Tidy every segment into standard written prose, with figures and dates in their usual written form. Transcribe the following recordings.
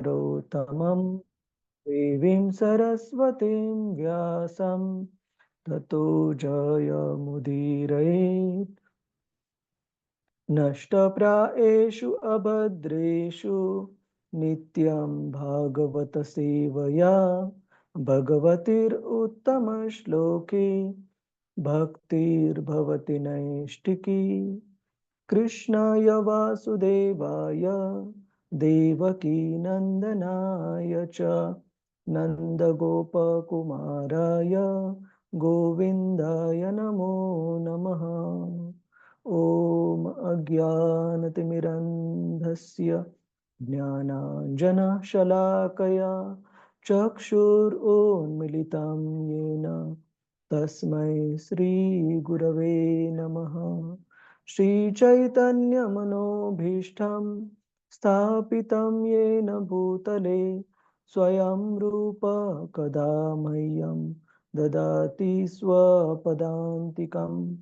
नरोत्तमं देवीं सरस्वतीं व्यासं ततो जयमुदीरयेत्। नष्टप्रायेषु अभद्रेषु नित्यं भागवत सेवया भगवतीरुत्तमश्लोके भक्तिर्भवति नैष्टिकी। कृष्णाय वासुदेवाय देवकी नन्दनाय च नन्दगोपकुमाराय गोविन्दाय नमो नमः। ॐ अज्ञानतिमिरन्धस्य ज्ञानाञ्जनशलाकया चक्षुरुन्मिलितं येन तस्मै श्रीगुरवे नमः। श्रीचैतन्यमनोभीष्टं स्थापितं येन भूतले स्वयं रूप कदा मह्यं ददाति स्वपदान्तिकं।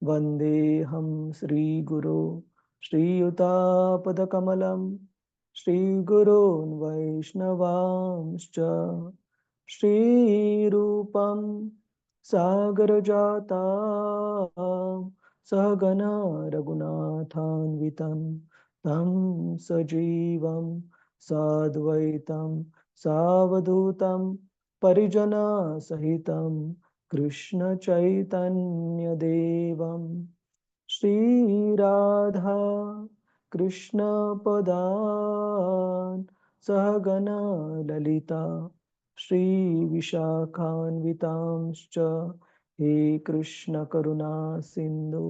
वन्देऽहं श्रीगुरो श्रीयुतापदकमलं श्रीगुरोन् वैष्णवांश्च। श्रीरूपं सागरजातं सहगना रघुनाथान्वितं तं सजीवं साद्वैतं सावधूतं परिजनसहितं कृष्णचैतन्यदेवं श्रीराधा कृष्णपदान् सहगना ललिता श्रीविशाखान्वितांश्च। हे कृष्ण करुणा सिन्धु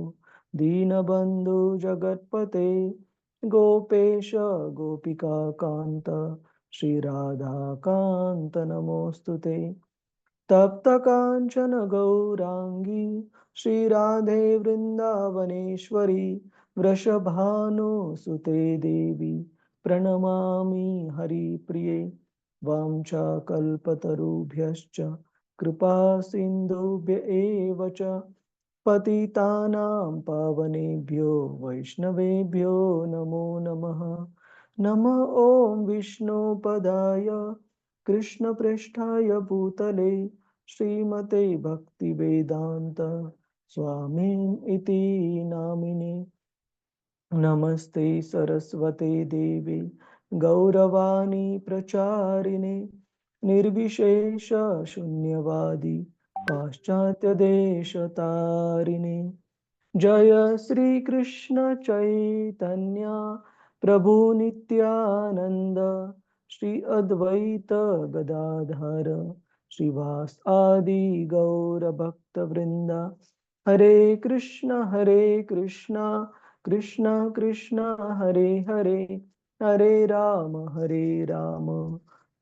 दीनबन्धु जगत्पते गोपेश गोपिका कान्त श्रीराधाकान्त नमोऽस्तुते। तप्त कांचन गौरांगी श्रीराधे वृंदावनेश्वरी वृषभानुसुते देवी प्रणमामि हरिप्रिये। वाञ्छाकल्पतरुभ्यश्च कृपा सिन्धुभ्य एव च पतितानां पावनेभ्यो वैष्णवेभ्यो नमो नमः। नमः ॐ विष्णुपदाय कृष्णप्रेष्ठाय भूतले श्रीमते भक्तिवेदान्त स्वामिनिति नामिने। नमस्ते सरस्वते देवे गौरवाणी प्रचारिणे निर्विशेष शून्यवादी पाश्चात्यदेशतारिणे। जय श्री कृष्ण चैतन्य प्रभु नित्यानंद श्री अद्वैत गदाधर श्रीवास आदि गौर भक्त वृंदा। हरे कृष्ण कृष्ण कृष्ण हरे हरे हरे राम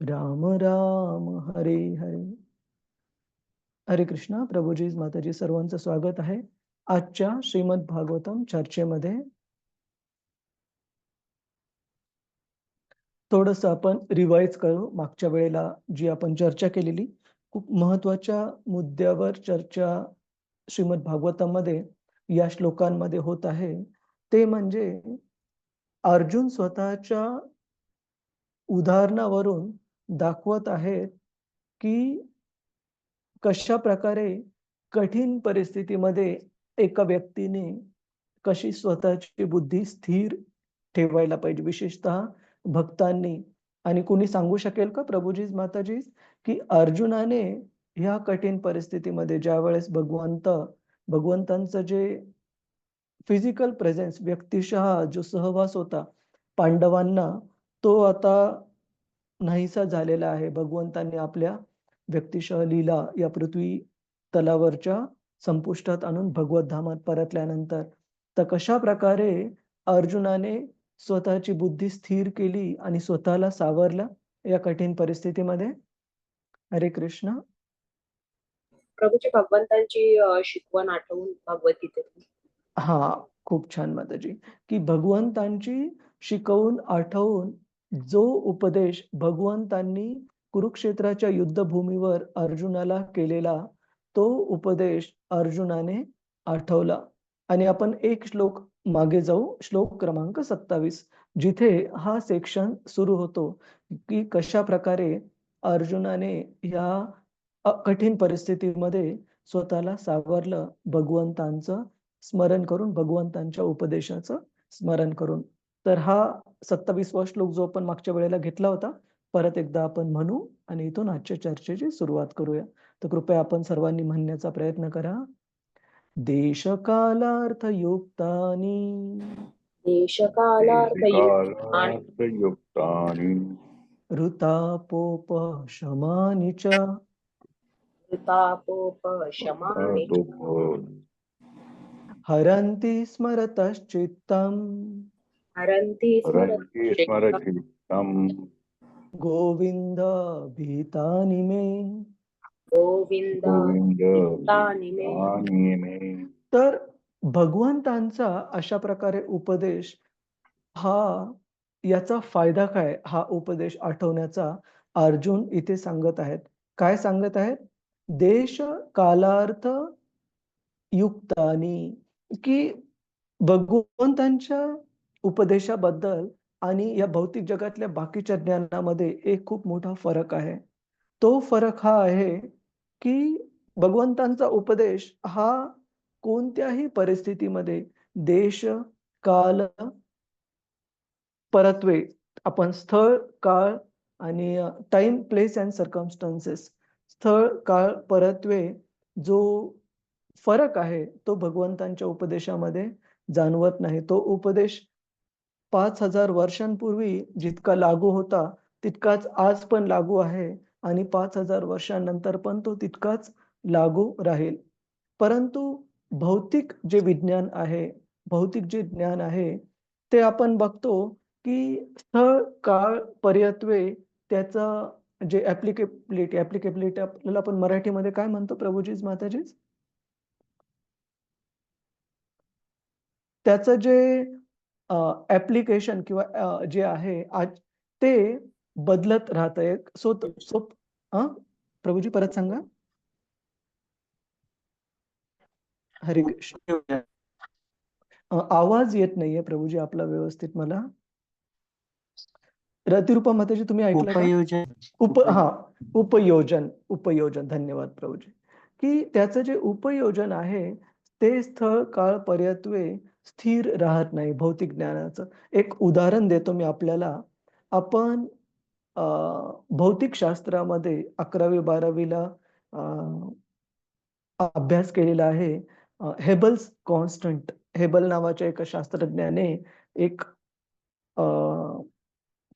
राम राम हरे हरे। हरे कृष्णा प्रभुजी माताजी सर्वांचं स्वागत आहे आजच्या श्रीमद भागवतम चर्चेमध्ये। थोडंसं आपण रिवाइज करू मागच्या वेळेला जी आपण चर्चा केलेली खूप महत्वाच्या मुद्द्यावर चर्चा श्रीमद भागवतामध्ये या श्लोकांमध्ये होत आहे। ते म्हणजे अर्जुन स्वतःच्या उदाहरणावरून दाखवत आहेत की कशा प्रकारे कठीण परिस्थितीमध्ये एका व्यक्तीने कशी स्वतःची बुद्धी स्थिर ठेवायला पाहिजे, विशेषतः भक्तांनी। आणि कोणी सांगू शकेल का प्रभुजी माताजी की अर्जुनाने ह्या कठीण परिस्थितीमध्ये ज्या वेळेस भगवंतांचं जे फिजिकल प्रेझेन्स व्यक्तिशः जो सहवास होता पांडवांना तो आता नाहीसा झालेला आहे। भगवंतांनी आपल्या व्यक्तिशः लीला या पृथ्वी तलावरच्या संपुष्टात आणून भगवत धामात परतल्यानंतर तर कशा प्रकारे अर्जुनाने स्वतःची बुद्धी स्थिर केली आणि स्वतःला सावरलं या कठीण परिस्थितीमध्ये। हरे कृष्ण। प्रभूची भगवंतांची शिकवण आठवून भगवद्गीतेतून। हा खूप छान माताजी की भगवंतांची शिकवून आठवून जो उपदेश भगवंतांनी कुरुक्षेत्राच्या युद्धभूमीवर अर्जुनाला केलेला तो उपदेश अर्जुनाने आठवला। आणि आपण एक श्लोक मागे जाऊ, श्लोक क्रमांक 27 जिथे हा सेक्शन सुरू होतो, की कशा प्रकारे अर्जुनाने या कठीण परिस्थितीमध्ये स्वतःला सावरलं भगवंतांचं स्मरण करून, भगवंतांच्या उपदेशाचं स्मरण करून. तर हा 27वा श्लोक जो आपण मागच्या वेळेला घेतला होता, परत एकदा आपण म्हणू आणि इथून आजच्या चर्चेची सुरुवात करूया. तर कृपया आपण सर्वांनी म्हणण्याचा प्रयत्न करा. देशकालार्थयुक्तानि देशकालार्थयुक्तानि देशकालार्थयुक्तानि ऋतापोपशमानि च कृतापोपशमानि च हरन्ति स्मरतश्चित्तम् हरन्ति हरन्ति स्मरचित्तम् स्मरचित्तम् गोविन्द भीतानि मे. गोविन्द गोविन्द भीतानि मे. भीतानि मे. तर भगवंतांचा अशा प्रकारे उपदेश हा याचा फायदा काय? हा उपदेश आठवण्याचा अर्जुन इथे सांगत आहेत. काय सांगत आहेत? देश कालार्थ युक्तानी, की भगवंतांच्या उपदेशाबद्दल आणि या भौतिक जगातल्या बाकीच्या ज्ञानामध्ये एक खूप मोठा फरक आहे. तो फरक हा आहे, की भगवंतांचा उपदेश हा कोणत्याही परिस्थितीमध्ये देश, काल, परत्वे आपण स्थळ, काळ आणि टाईम, प्लेस अँड सर्कमस्टन्सेस स्थळ, काळ, परत्वे जो फरक आहे, तो भगवंतांच्या उपदेशामध्ये जाणवत नाही. तो उपदेश 5,000 वर्षांपूर्वी जितका लागू होता, तितकाच आज पण लागू आहे आणि 5,000 वर्षांनंतर पण तो तितकाच लागू राहील. परंतु भौतिक जे विज्ञान आहे, भौतिक जे ज्ञान आहे, ते आपण बघतो, की स्थळ, काळ, पर्यत्वे त्याचा जे ॲप्लिकेबिलिटी आपल्याला आपण मराठीमध्ये काय म्हणतो प्रभुजीज, माताजीज? त्याचं जे ॲप्लिकेशन किंवा जे आहे आज ते बदलत राहतं. एक प्रभुजी परत सांगा. हरे कृष्ण. आवाज येत नाहीये प्रभुजी आपला व्यवस्थित मला. रतिरूपा माताजी तुम्ही ऐकलं का? उपयोजन. धन्यवाद प्रभुजी. की त्याचं जे उपयोजन आहे ते स्थळ, काळ, पर्यत्वे स्थिर राहत नाही भौतिक ज्ञानाचं. एक उदाहरण देतो मी आपल्याला. आपण भौतिक शास्त्रामध्ये 11वी-12वीला अभ्यास केलेला आहे. हेबल्स कॉन्स्टंट. हेबल नावाच्या एका शास्त्रज्ञाने एक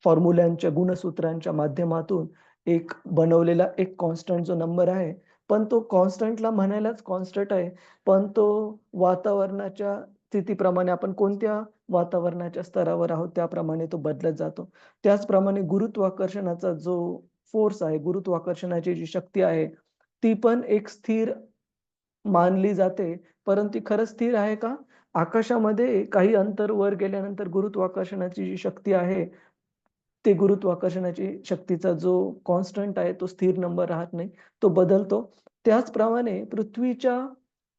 फॉर्म्युल्यांच्या, गुणसूत्रांच्या माध्यमातून एक बनवलेला एक कॉन्स्टंट जो नंबर आहे. पण तो कॉन्स्टंटला म्हणायलाच कॉन्स्टंट आहे. पण तो वातावरणाच्या स्थितीप्रमाणे आपण कोणत्या वातावरणाच्या स्तरावर आहोत त्याप्रमाणे तो बदलत जातो. त्याचप्रमाणे गुरुत्वाकर्षणाचा जो फोर्स आहे, गुरुत्वाकर्षणाची जी शक्ती आहे, ती पण एक स्थिर मानली जाते. परंतु ती खरंच स्थिर आहे का? आकाशामध्ये काही अंतर वर गेल्यानंतर गुरुत्वाकर्षणाची जी शक्ती आहे, ते गुरुत्वाकर्षणाची शक्तीचा जो कॉन्स्टंट आहे, तो स्थिर नंबर राहत नाही, तो बदलतो. त्याचप्रमाणे पृथ्वीच्या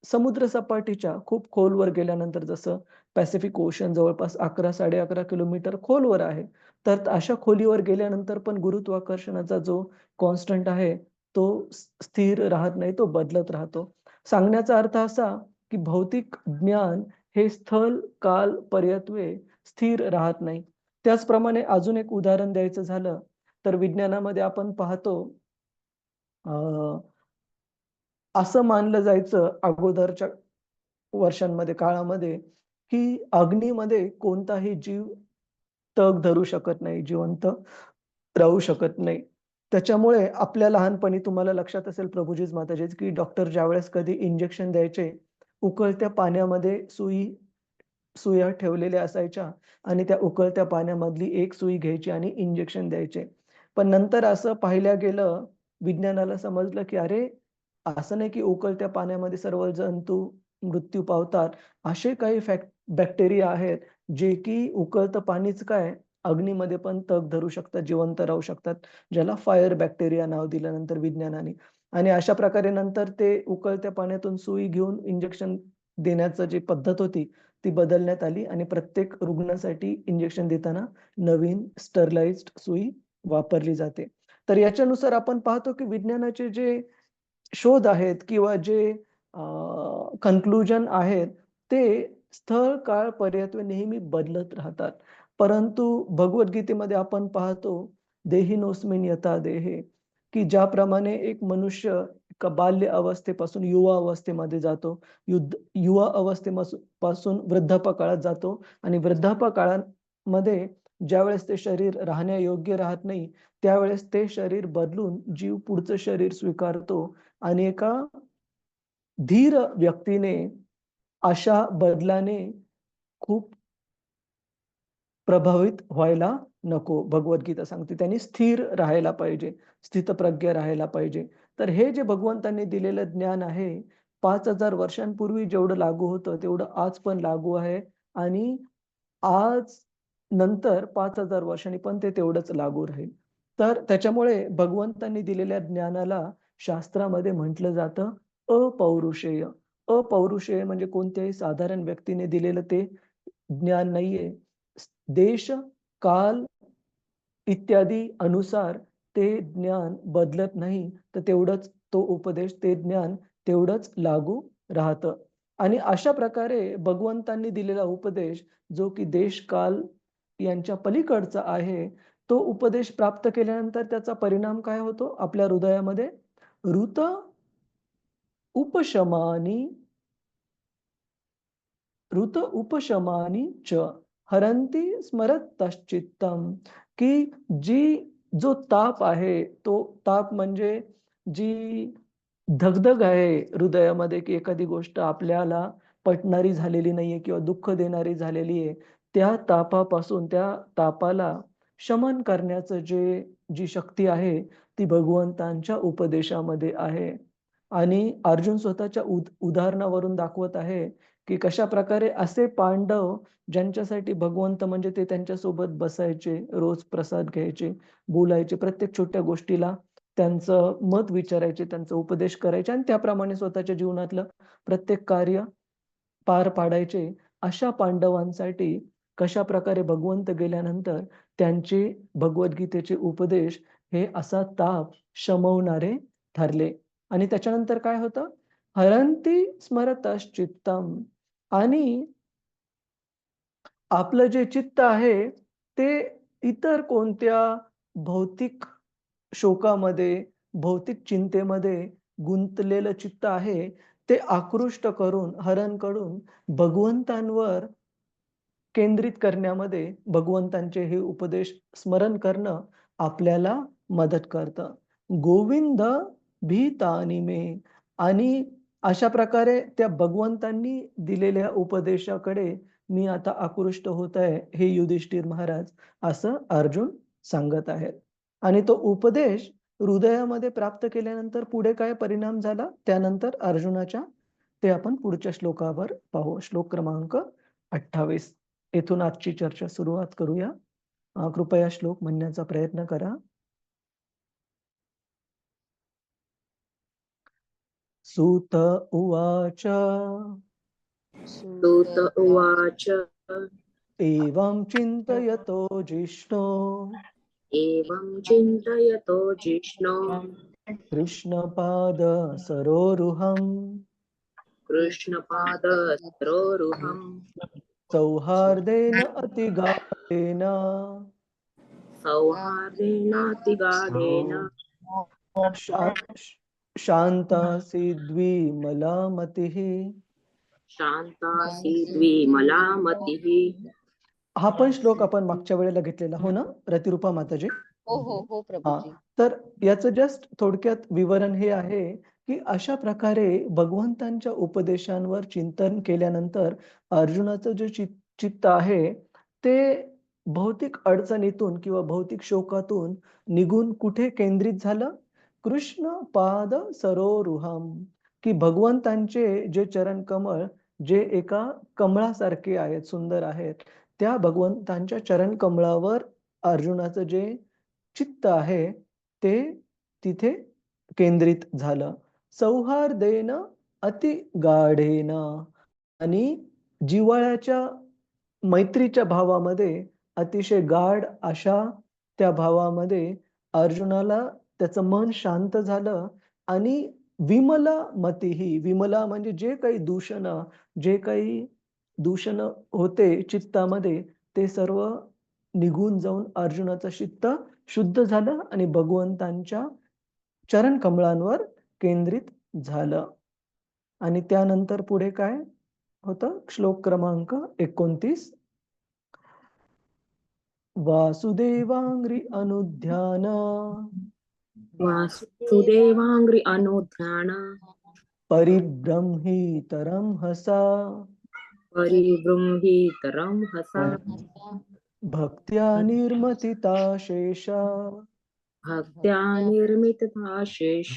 समुद्र सपाटीच्या खूप खोलवर गेल्यानंतर, जसं पॅसिफिक ओशन जवळपास 11-11.5 किलोमीटर खोलवर आहे. तर अशा खोलीवर गेल्यानंतर पण गुरुत्वाकर्षणाचा जो कॉन्स्टंट आहे, तो स्थिर राहत नाही, तो बदलत राहतो. सांगण्याचा अर्थ असा, की भौतिक ज्ञान हे स्थळ, काल, पर्यत्वे स्थिर राहत नाही. त्याचप्रमाणे अजून एक उदाहरण द्यायचं झालं, तर विज्ञानामध्ये आपण पाहतो अ, असं मानलं जायचं अगोदरच्या वर्षांमध्ये, काळामध्ये, की अग्नीमध्ये कोणताही जीव तग धरू शकत नाही, जिवंत राहू शकत नाही. त्याच्यामुळे आपल्या लहानपणी तुम्हाला लक्षात असेल प्रभुजीज, माताजीज, की डॉक्टर ज्यावेळेस कधी इंजेक्शन द्यायचे, उकळत्या पाण्यामध्ये सुया ठेवलेल्या असायच्या आणि त्या उकळत्या पाण्यामधली एक सुई घ्यायची आणि इंजेक्शन द्यायचे. पण नंतर असं पाहिलं गेलं, विज्ञानाला समजलं, की अरे, असं नाही की उकळत्या पाण्यामध्ये सर्व जंतू मृत्यू पावतात. असे काही बॅक्टेरिया आहेत, जे की उकळतं पाणीच काय, अग्नीमध्ये पण तग धरू शकतात, जिवंत राहू शकतात. ज्याला फायर बॅक्टेरिया नाव दिलं नंतर विज्ञानाने. आणि अशा प्रकारे नंतर ते उकळत्या पाण्यातून सुई घेऊन इंजेक्शन देण्याची जी पद्धत होती, ती बदलण्यात आली आणि प्रत्येक रुग्णासाठी इंजेक्शन देताना नवीन स्टरलाइज्ड सुई वापरली जाते. तर याच्यानुसार आपण पाहतो की विज्ञानाचे जे शोध आहेत किंवा जे कन्क्लुजन आहेत ते स्थळ, काळ, पर्यत्व नेहमी बदलत राहतात. परंतु भगवद्गीतेमध्ये आपण पाहतो, देहिनोऽस्मिन् यथा देहे, की ज्याप्रमाणे एक मनुष्य एका बाल्य अवस्थेपासून युवा अवस्थेमध्ये जातो, युवा पासून वृद्धापकाळात जातो आणि वृद्धापकाळामध्ये ज्यावेळेस ते शरीर राहण्यायोग्य राहत नाही, त्यावेळेस ते शरीर बदलून जीव पुढचं शरीर स्वीकारतो आणि एका धीर व्यक्तीने अशा बदलाने खूप प्रभावित व्हायला नको. भगवद्गीता सांगते त्यांनी स्थिर राहायला पाहिजे, स्थितप्रज्ञ राहायला पाहिजे. तर हे जे भगवंतांनी दिलेलं ज्ञान आहे, 5000 वर्षांपूर्वी जेवढं लागू होतं, तेवढं आज पण लागू आहे आणि आज नंतर 5000 वर्षांनी पण ते तेवढंच लागू राहील. तर त्याच्यामुळे भगवंतांनी दिलेल्या ज्ञानाला शास्त्रामध्ये म्हटलं जातं अपौरुषेय. अपौरुषेय म्हणजे कोणत्याही साधारण व्यक्तीने दिलेलं ते ज्ञान नाहीये. देश, काल इत्यादी अनुसार ते ज्ञान बदलत नाही, तर तेवढंच तो उपदेश, ते ज्ञान तेवढंच लागू राहतं. आणि अशा प्रकारे भगवंतांनी दिलेला उपदेश जो की देश, काल यांच्या पलीकडचा आहे, तो उपदेश प्राप्त केल्यानंतर त्याचा परिणाम काय होतो आपल्या हृदयामध्ये? ऋत उपशमानी ऋत उपशमानी च हरंती स्मरतश्चित्तम, की जो ताप आहे, तो ताप म्हणजे जी धगधग आहे हृदयामध्ये, की एखादी गोष्ट आपल्याला पटणारी झालेली नाहीये किंवा दुःख देणारी झालेली आहे. त्या तापापासून त्या तापाला शमन करण्याचं जी शक्ती आहे, ती भगवंतांच्या उपदेशामध्ये आहे. आणि अर्जुन स्वतःच्या उदाहरणावरून दाखवत आहे, की कशाप्रकारे असे पांडव ज्यांच्यासाठी भगवंत म्हणजे ते त्यांच्यासोबत बसायचे, रोज प्रसाद घ्यायचे, बोलायचे, प्रत्येक छोट्या गोष्टीला त्यांचं मत विचारायचे, त्यांचा उपदेश करायचे आणि त्याप्रमाणे स्वतःच्या जीवनातलं प्रत्येक कार्य पार पाडायचे. अशा पांडवांसाठी कशाप्रकारे भगवंत गेल्यानंतर त्यांचे भगवद्गीतेचे उपदेश हे असा ताप शमवणारे ठरले. आणि त्याच्यानंतर काय होतं? हरंती स्मरतश्चित्तम, आणि आपलं जे चित्त आहे, ते इतर कोणत्या भौतिक शोकामध्ये, भौतिक चिंतेमध्ये गुंतलेलं चित्त आहे, ते आकृष्ट करून, हरण करून भगवंतांवर केंद्रित करण्यामध्ये भगवंतांचे हे उपदेश स्मरण करणं आपल्याला मदत करतं. गोविंद भीतानि मे, आणि अशा प्रकारे त्या भगवंतांनी दिलेल्या उपदेशाकडे मी आता आकृष्ट होत आहे, हे युधिष्ठिर महाराज असं अर्जुन सांगत आहेत. आणि तो उपदेश हृदयामध्ये प्राप्त केल्यानंतर पुढे काय परिणाम झाला त्यानंतर अर्जुनाच्या, ते आपण पुढच्या श्लोकावर पाहू. श्लोक क्रमांक 28. येथून आजची चर्चा सुरुवात करूया. कृपया श्लोक म्हणण्याचा प्रयत्न करा. सूत उवाच सूत उवाच एवं चिन्तयतो जिष्णो एवं चिन्तयतो जिष्णो कृष्णपाद सरोरुहम् कृष्णपादसरोरुहम् सौहार्देन अतिगाढेन सौहार्देनातिगाढेन शान्तासीद्विमलामतिः. शान्तासीद्विमला मतिः. हा पण श्लोक आपण मागच्या वेळेला घेतलेला हो ना रतिरूपा माताजी? हो हो हो प्रभूजी. तर याचं जस्ट थोडक्यात विवरण हे आहे, की अशा प्रकारे भगवंतांच्या उपदेशांवर चिंतन केल्यानंतर अर्जुनाचं जे चित्त आहे, ते भौतिक अडचणीतून किंवा भौतिक शोकातून निघून कुठे केंद्रित झालं? कृष्ण पाद सरोरुहम, की भगवंतांचे जे चरण कमळ जे एका कमळासारखे आहेत, सुंदर आहेत, त्या भगवंतांच्या चरण कमळावर अर्जुनाचं जे चित्त आहे ते तिथे केंद्रित झालं. सौहार्देन अति गाढेन, आणि जिव्हाळ्याच्या मैत्रीच्या भावामध्ये अतिशय गाढ अशा त्या भावामध्ये अर्जुनाला त्याचं मन शांत झालं आणि विमला मतीही, विमला म्हणजे जे काही दूषण होते चित्तामध्ये ते सर्व निघून जाऊन अर्जुनाचं चित्त शुद्ध झालं आणि भगवंतांच्या चरण कमळांवर केंद्रित झालं. आणि त्यानंतर पुढे काय होतं? श्लोक क्रमांक 29. वासुदेवांग्रि अनुध्यान वासुदेवांग्रि अनुध्यान परिब्रह्मीतरं हसा परिबृंहीतरं हसा भक्त्या निर्मतिता शेषा भक्त्या निर्मितभाषेश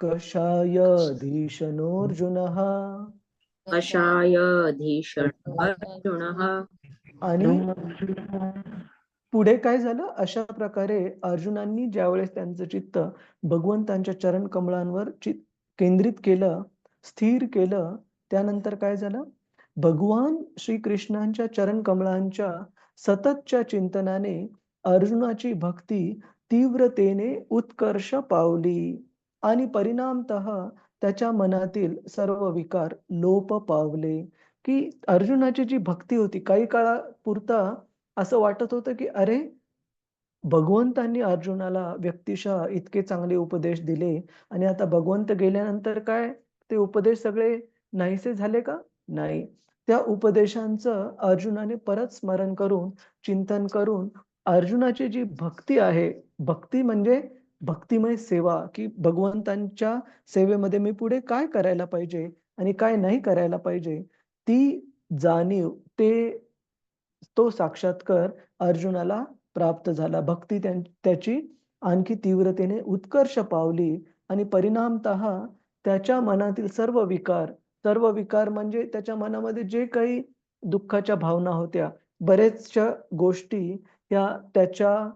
कषायधीशनोऽर्जुनः कषायधीशण अर्जुनः. आणि पुढे काय झालं? अशा प्रकारे अर्जुनांनी ज्यावेळेस त्यांचं चित्त भगवंतांच्या चरण कमळांवर केंद्रित केलं, स्थिर केलं, त्यानंतर काय झालं? भगवान श्रीकृष्णांच्या चरण कमळांच्या सततच्या चिंतनाने अर्जुनाची भक्ती तीव्रतेने उत्कर्ष पावली आणि परिणामतः त्याच्या मनातील सर्व विकार लोप पावले. की अर्जुनाची जी भक्ती होती काही काळापुरता असं वाटत होतं की अरे, भगवंतांनी अर्जुनाला व्यक्तिशः इतके चांगले उपदेश दिले आणि आता भगवंत गेल्यानंतर काय ते उपदेश सगळे नाहीसे झाले का? नाही. त्या उपदेशांचं अर्जुनाने परत स्मरण करून, चिंतन करून अर्जुनाची जी भक्ती आहे, भक्ती म्हणजे भक्तिमय सेवा, की भगवंतांच्या सेवेमध्ये मी पुढे काय करायला पाहिजे आणि काय नाही करायला पाहिजे, ती जाणीव, तो साक्षात्कार अर्जुनाला प्राप्त झाला. भक्ती त्याची आणखी तीव्रतेने उत्कर्ष पावली आणि परिणामतः त्याच्या मनातील सर्व विकार म्हणजे त्याच्या मनामध्ये जे काही दुःखाच्या भावना होत्या, बरेचशा गोष्टी या त्याच्या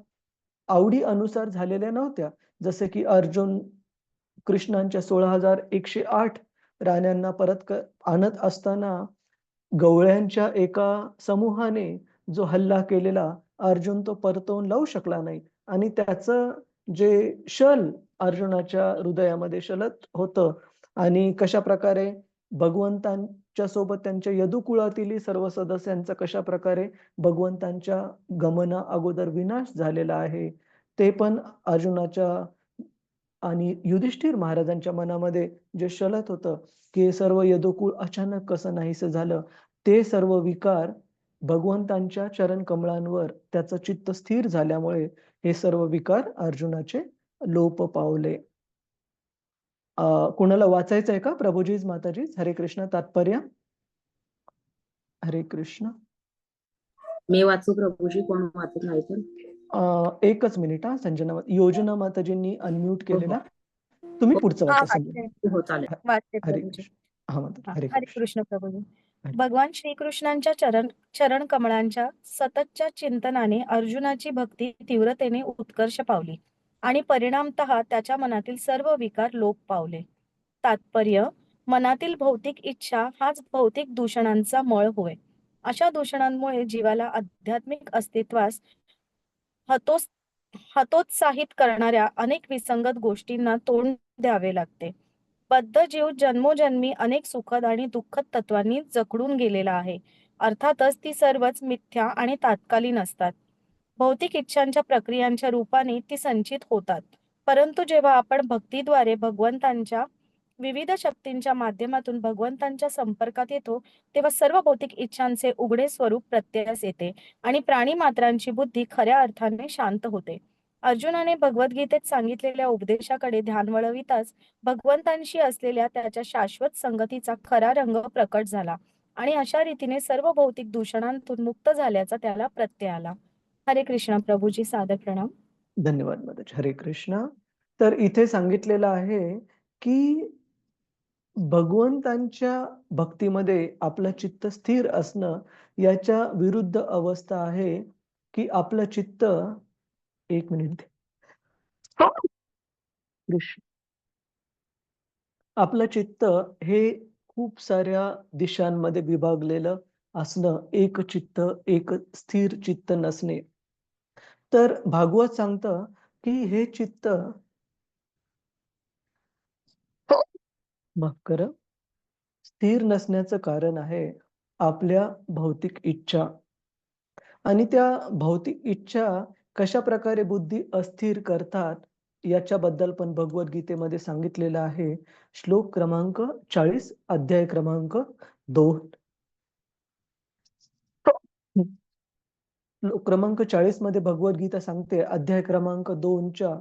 आवडी अनुसार झालेल्या नव्हत्या. जसे की अर्जुन कृष्णांच्या 16,108 राण्यांना परत आणत असताना गवळ्यांच्या एका समूहाने जो हल्ला केलेला अर्जुन तो परतवून लावू शकला नाही आणि त्याचं जे शल अर्जुनाच्या हृदयामध्ये शलत होतं आणि कशा प्रकारे भगवंतांच्या सोबत त्यांच्या यदुकुळातील सर्व सदस्यांचा कशा प्रकारे भगवंतांच्या गमना अगोदर विनाश झालेला आहे, ते पण अर्जुनाच्या आणि युधिष्ठिर महाराजांच्या मनामध्ये जे शलत होतं की हे सर्व यदुकुळ अचानक कसं नाहीसं झालं, ते सर्व विकार भगवंतांच्या चरण कमळांवर त्याचं चित्त स्थिर झाल्यामुळे हे सर्व विकार अर्जुनाचे लोप पावले. कुणाला वाचायचं आहे का? प्रभुजीज, माताजीज, हरे कृष्ण तात्पर्य. हरे कृष्ण. मी वाचू प्रभूजी, कोण वाचत नाही तर? एकच मिनिट हा. संजना योजना माताजींनी अनम्यूट केलेला, तुम्ही पुढचं वाचा. हो चालेल. वाचते हरे प्रभूजी. कृष्ण. हा माता, हरे हरे कृष्ण. कृष्ण प्रभूजी. भगवान श्रीकृष्णांच्या चरण कमळांच्या सततच्या चिंतनाने अर्जुनाची भक्ती तीव्रतेने उत्कर्ष पावली आणि परिणामतः त्याच्या मनातील सर्व विकार लोप पावले. तात्पर्य: मनातील भौतिक इच्छा हाच भौतिक दूषणांचा मळ होय. अशा दूषणांमुळे जीवाला आध्यात्मिक अस्तित्वास हतोत्साहित करणाऱ्या अनेक विसंगत गोष्टींना तोंड द्यावे लागते. बद्ध जीव जन्मोजन्मी अनेक सुखद आणि दुःखद तत्वांनी जखडून गेलेला आहे. अर्थातच ती सर्वच मिथ्या आणि तात्कालीन असतात. भौतिक इच्छांच्या प्रक्रियांच्या रूपाने ती संचित होतात. परंतु जेव्हा आपण भक्तीद्वारे भगवंतांच्या विविध शक्तींच्या माध्यमातून भगवंतांच्या संपर्कात येतो, तेव्हा सर्व भौतिक इच्छांचे उघडे स्वरूप प्रत्ययास येते आणि प्राणी मात्रांची बुद्धी खऱ्या अर्थाने शांत होते. अर्जुनाने भगवद्गीतेत सांगितलेल्या उपदेशाकडे ध्यान वळविताच भगवंतांशी असलेल्या त्याच्या शाश्वत संगतीचा खरा रंग प्रकट झाला आणि अशा रीतीने सर्व भौतिक दूषणांतून मुक्त झाल्याचा त्याला प्रत्यय आला. हरे कृष्ण प्रभूजी, सादर प्रणाम. धन्यवाद माताजी. हरे कृष्ण. तर इथे सांगितलेलं आहे की भगवंतांच्या भक्तीमध्ये आपलं चित्त स्थिर असणं याच्या विरुद्ध अवस्था आहे की आपलं चित्त, एक मिनिट, कृष्ण, आपलं चित्त हे खूप साऱ्या दिशांमध्ये विभागलेलं असणं, एक चित्त, एक स्थिर चित्त नसणे. तर भागवत सांगतं, की हे चित्त माफ करा, स्थिर नसण्याचं कारण आहे आपल्या भौतिक इच्छा. आणि त्या भौतिक इच्छा कशाप्रकारे बुद्धी अस्थिर करतात, याच्याबद्दल पण भगवद्गीतेमध्ये सांगितलेलं आहे. श्लोक क्रमांक 40, अध्याय क्रमांक 2. श्लोक क्रमांक 40 मध्ये भगवद्गीता सांगते, अध्याय क्रमांक 2 च्या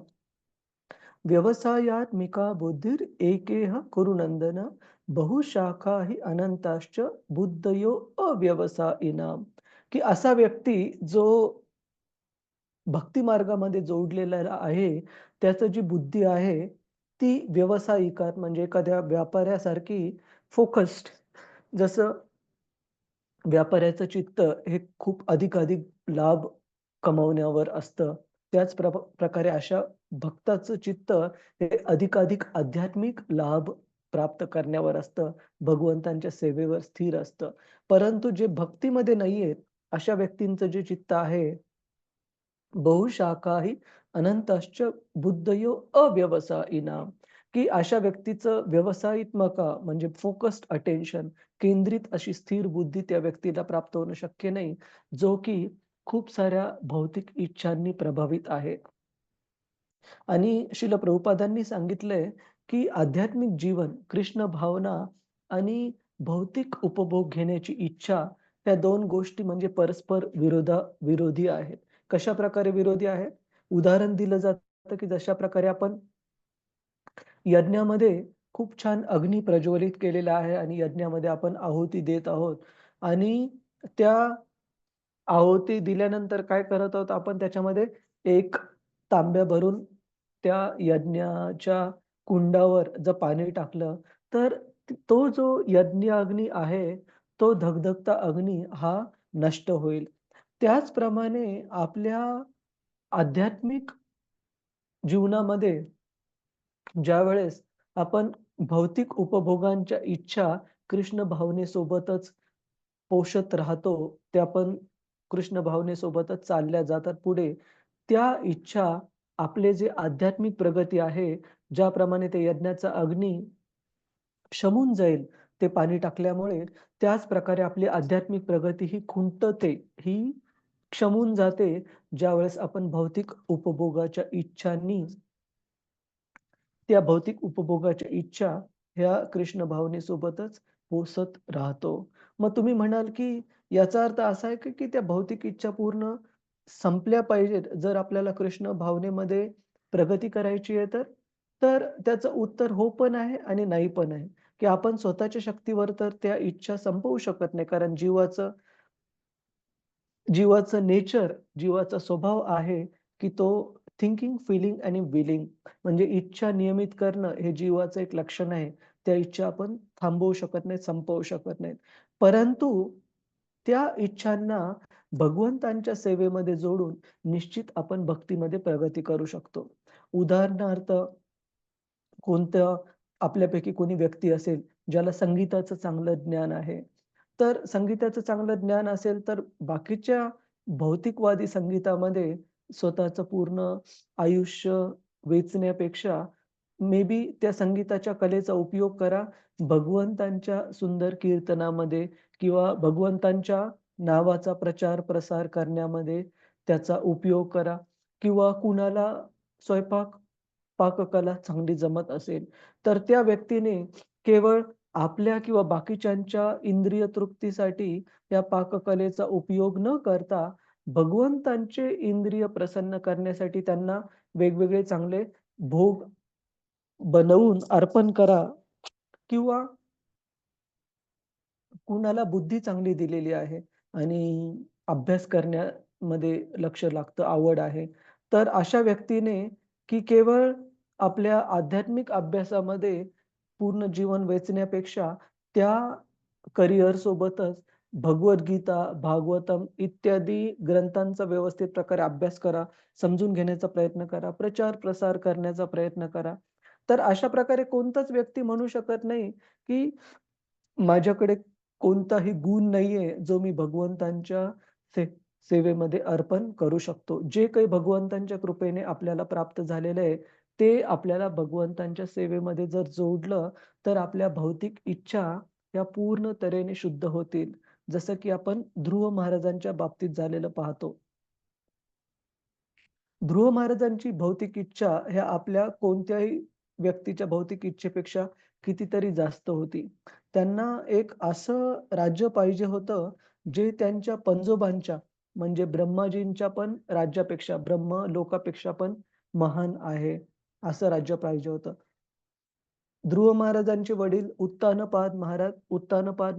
व्यवसायात्मिका बुद्धिर एकेह कुरुनंदन बहुशाखा हि अनंताश्च बुद्धयो अव्यवसायिनाम. की असा व्यक्ती जो भक्ती मार्गामध्ये जोडलेला आहे, त्याचं जी बुद्धी आहे, ती व्यावसायिकात म्हणजे एखाद्या व्यापाऱ्यासारखी फोकस्ड. जसं व्यापाऱ्याचं चित्त हे खूप अधिकाधिक लाभ कमवण्यावर असतं. त्याच प्रकारे अशा भक्ताचं चित्त हे अधिकाधिक आध्यात्मिक लाभ प्राप्त करण्यावर असतं. भगवंतांच्या सेवेवर स्थिर असतं. परंतु जे भक्तीमध्ये नाहीयेत, अशा व्यक्तींचं जे चित्त आहे, बहुशाखाही अनंताश्च बुद्धयो अव्यवसायिनाम. की अशा व्यक्तीचं व्यवसायित्मका म्हणजे फोकस्ड अटेन्शन, केंद्रित अशी स्थिर बुद्धी त्या व्यक्तीला प्राप्त होणं शक्य नाही, जो की खूप साऱ्या भौतिक इच्छांनी प्रभावित आहे. आणि श्रील प्रभुपादांनी सांगितलंय, की आध्यात्मिक जीवन, कृष्ण भावना आणि भौतिक उपभोग घेण्याची इच्छा, या 2 गोष्टी म्हणजे परस्पर विरोधी आहेत. कशाप्रकारे विरोधी आहेत? उदाहरण दिलं जातं, की जशा प्रकारे आपण यज्ञामध्ये खूप छान अग्नी प्रज्वलित केलेला आहे आणि यज्ञामध्ये आपण आहुती देत आहोत आणि त्या आहुती दिल्यानंतर काय करत आहोत आपण, त्याच्यामध्ये एक तांब्या भरून त्या यज्ञाच्या कुंडावर जर पाणी टाकलं, तर तो जो यज्ञ अग्नी आहे, तो धगधगता अग्नी हा नष्ट होईल. त्याचप्रमाणे आपल्या आध्यात्मिक जीवनामध्ये ज्यावेळेस आपण भौतिक उपभोगांच्या इच्छा कृष्ण भावनेसोबतच पोषत राहतो, त्या पण कृष्ण भावनेसोबतच चालल्या जातात पुढे. त्या इच्छा आपले जे आध्यात्मिक प्रगती आहे, ज्याप्रमाणे ते यज्ञाचा अग्नी शमून जाईल ते पाणी टाकल्यामुळे, त्याच प्रकारे आपली आध्यात्मिक प्रगती ही खुंटते, ही शमून जाते, ज्यावेळेस आपण भौतिक उपभोगाच्या इच्छांनी त्या भौतिक उपभोगाच्या इच्छा ह्या कृष्ण भावनेसोबतच पोसत राहतो. मग तुम्ही म्हणाल, की याचा अर्थ असा आहे, की त्या भौतिक इच्छा पूर्ण संपल्या पाहिजेत, जर आपल्याला कृष्ण भावनेमध्ये प्रगती करायची आहे तर? तर त्याचं उत्तर हो पण आहे आणि नाही पण आहे, की आपण स्वतःच्या शक्तीवर तर त्या इच्छा संपवू शकत नाही. कारण जीवाचं नेचर, जीवाचा स्वभाव आहे, की तो थिंकिंग, फीलिंग आणि विलिंग म्हणजे इच्छा नियमित करणं हे जीवाचं एक लक्षण आहे. त्या इच्छा आपण थांबवू शकत नाही, संपवू शकत नाहीत. परंतु त्या इच्छांना भगवंतांच्या सेवेमध्ये जोडून निश्चित आपण भक्तीमध्ये प्रगती करू शकतो. उदाहरणार्थ, कोणत्या आपल्यापैकी कोणी व्यक्ती असेल, ज्याला संगीताचं चांगलं ज्ञान आहे. तर संगीताचं चांगलं ज्ञान असेल, तर बाकीच्या भौतिकवादी संगीतामध्ये स्वतःचं पूर्ण आयुष्य वेचण्यापेक्षा मे बी त्या संगीताच्या कलेचा उपयोग करा, भगवंतांच्या सुंदर कीर्तनामध्ये किंवा भगवंतांच्या नावाचा प्रचार-प्रसार करण्यामध्ये त्याचा उपयोग करा. किंवा कुणाला स्वयंपाक, पाककला चांगली जमत असेल, तर त्या व्यक्तीने केवळ आपल्या किंवा बाकीच्यांच्या इंद्रिय तृप्तीसाठी या पाककलेचा उपयोग न करता, भगवंतांचे इंद्रिय प्रसन्न करण्यासाठी त्यांना वेगवेगळे चांगले भोग बनवून अर्पण करा. किंवा कुणाला बुद्धी चांगली दिलेली आहे आणि अभ्यास करण्यामध्ये लक्ष लागतं, आवड आहे. तर अशा व्यक्तीने की केवळ आपल्या आध्यात्मिक अभ्यासामध्ये पूर्ण जीवन वेचण्यापेक्षा त्या करिअर सोबतच भगवद्गीता, भागवतम इत्यादी ग्रंथांचा व्यवस्थित प्रकारे अभ्यास करा, समजून घेण्याचा प्रयत्न करा, प्रचार-प्रसार करण्याचा प्रयत्न करा. तर अशा प्रकारे कोणताच व्यक्ती म्हणू शकत नाही, की माझ्याकडे कोणताही गुण नाहीये जो मी भगवंतांच्या सेवेमध्ये अर्पण करू शकतो. जे काही भगवंतांच्या कृपेने आपल्याला प्राप्त झालेलं आहे, ते आपल्याला भगवंतांच्या सेवेमध्ये जर जोडलं, तर आपल्या भौतिक इच्छा या पूर्ण तऱ्हेने शुद्ध होतील. जसं की आपण ध्रुव महाराजांच्या बाबतीत झालेलं पाहतो. ध्रुव महाराजांची भौतिक इच्छा ह्या आपल्या कोणत्याही व्यक्तीच्या भौतिक इच्छेपेक्षा कितीतरी जास्त होती. त्यांना एक असं राज्य पाहिजे होतं, जे त्यांच्या पंजोबांच्या म्हणजे ब्रह्माजींच्या पण राज्यापेक्षा, ब्रह्म लोकापेक्षा पण महान आहे, असं राज्य पाहिजे होतं. ध्रुव महाराजांचे वडील उत्तानपाद